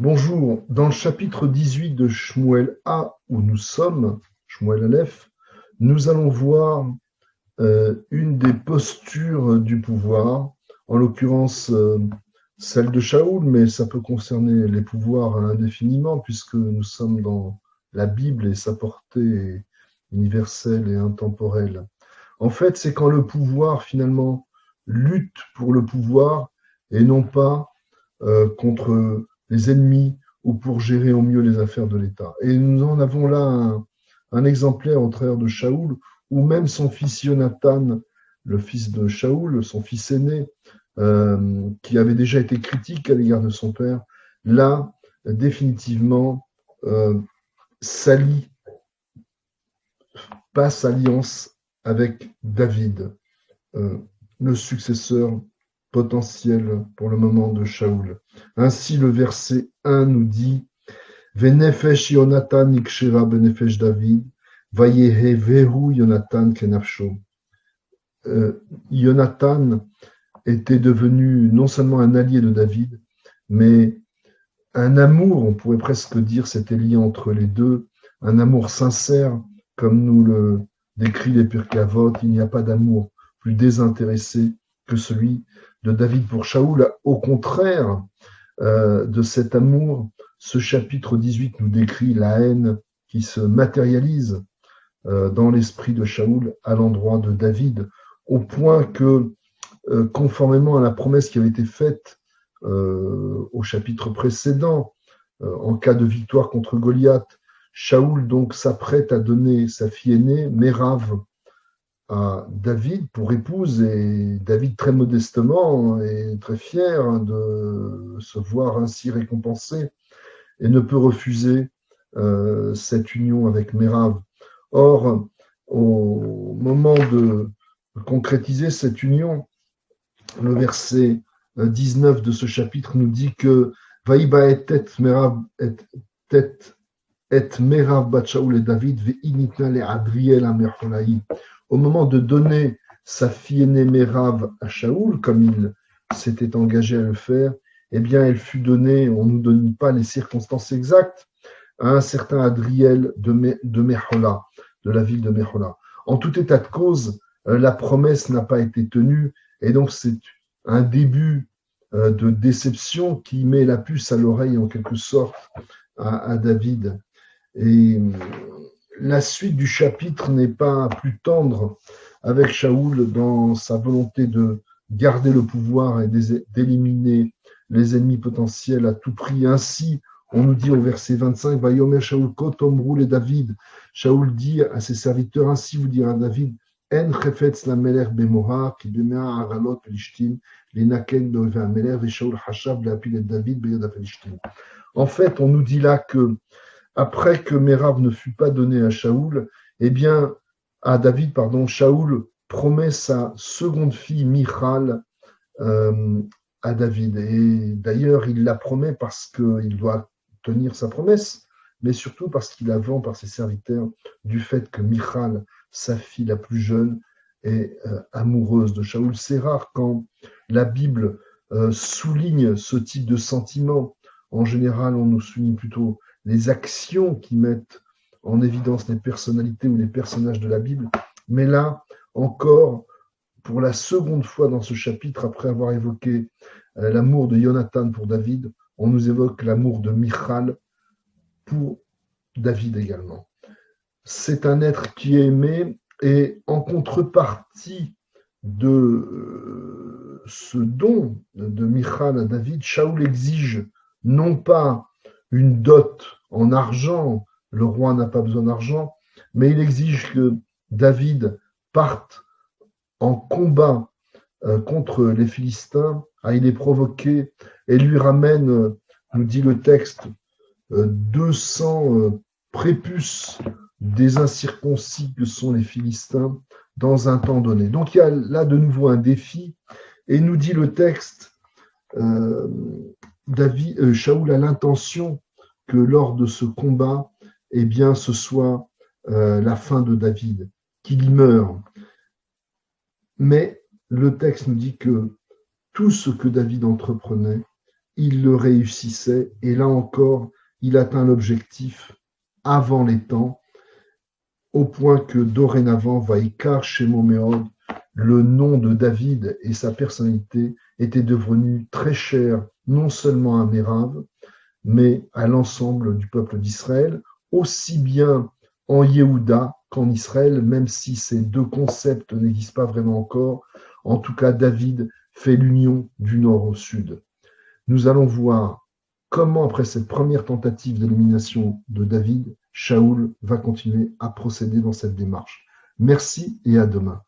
Bonjour, dans le chapitre 18 de Shmuel A, où nous sommes, Shmuel Aleph, nous allons voir une des postures du pouvoir, en l'occurrence celle de Shaoul, mais ça peut concerner les pouvoirs indéfiniment, puisque nous sommes dans la Bible et sa portée est universelle et intemporelle. En fait, c'est quand le pouvoir, finalement, lutte pour le pouvoir et non pas contre les ennemis ou pour gérer au mieux les affaires de l'État. Et nous en avons là un exemplaire au travers de Shaoul, où même son fils Jonathan, le fils de Shaoul, son fils aîné, qui avait déjà été critique à l'égard de son père, là, définitivement, s'allie, passe alliance avec David, euh, le successeur potentiel pour le moment de Shaoul. Ainsi, le verset 1 nous dit Venefesh Yonatan ikshera benefesh David, vayehevehu Yonatan kenafsho. Yonatan était devenu non seulement un allié de David, mais un amour, on pourrait presque dire, s'était lié entre les deux, un amour sincère, comme nous le décrit les Pirkei Avot. Il n'y a pas d'amour plus désintéressé que celui de David pour Shaoul. Au contraire de cet amour, ce chapitre 18 nous décrit la haine qui se matérialise dans l'esprit de Shaoul à l'endroit de David, au point que, conformément à la promesse qui avait été faite au chapitre précédent, en cas de victoire contre Goliath, Shaoul donc s'apprête à donner sa fille aînée, Mérav, à David pour épouse, et David très modestement est très fier de se voir ainsi récompensé et ne peut refuser cette union avec Mérav. Or, au moment de concrétiser cette union, le verset 19 de ce chapitre nous dit que Vaïba et tête Mérav et Mérav bat Shaoul et David ve'initna le Adriel amercholaï. Au moment de donner sa fille aînée Mérav à Shaoul, comme il s'était engagé à le faire, eh bien, elle fut donnée, on ne nous donne pas les circonstances exactes, à un certain Adriel de Mehola, de la ville de Mehola. En tout état de cause, la promesse n'a pas été tenue, et donc c'est un début de déception qui met la puce à l'oreille, en quelque sorte, à David. Et la suite du chapitre n'est pas plus tendre avec Shaoul dans sa volonté de garder le pouvoir et d'éliminer les ennemis potentiels à tout prix. Ainsi, on nous dit au verset 25, Vayomer Shaoul kotomrou le David. Shaoul dit à ses serviteurs, ainsi vous dira David, En chefetz la meler bemora, ki bemea aralot pelishtim, l'inaken be'ove ameler, ve Shaoul hashav le'apil et David be'yod pelishtim. En fait, on nous dit là que après que Mérav ne fut pas donné à Shaoul, eh bien, à David, pardon, Shaoul promet sa seconde fille, Michal, à David. Et d'ailleurs, il la promet parce qu'il doit tenir sa promesse, mais surtout parce qu'il avance par ses serviteurs du fait que Michal, sa fille la plus jeune, est amoureuse de Shaoul. C'est rare quand la Bible souligne ce type de sentiment. En général, on nous souligne plutôt les actions qui mettent en évidence les personnalités ou les personnages de la Bible. Mais là, encore, pour la seconde fois dans ce chapitre, après avoir évoqué l'amour de Jonathan pour David, on nous évoque l'amour de Michal pour David également. C'est un être qui est aimé, et en contrepartie de ce don de Michal à David, Shaoul exige non pas une dot en argent, le roi n'a pas besoin d'argent, mais il exige que David parte en combat contre les Philistins, à les provoquer, et lui ramène, nous dit le texte, 200 prépuces des incirconcis que sont les Philistins dans un temps donné. Donc il y a là de nouveau un défi, et nous dit le texte, Shaoul a l'intention que lors de ce combat, eh bien, ce soit la fin de David, qu'il y meure. Mais le texte nous dit que tout ce que David entreprenait il le réussissait, et là encore, il atteint l'objectif avant les temps, au point que dorénavant, Vaikar Shemoméod, le nom de David et sa personnalité étaient devenus très chers, non seulement à Mérav, mais à l'ensemble du peuple d'Israël, aussi bien en Yehuda qu'en Israël, même si ces deux concepts n'existent pas vraiment encore. En tout cas, David fait l'union du nord au sud. Nous allons voir comment, après cette première tentative d'élimination de David, Shaoul va continuer à procéder dans cette démarche. Merci et à demain.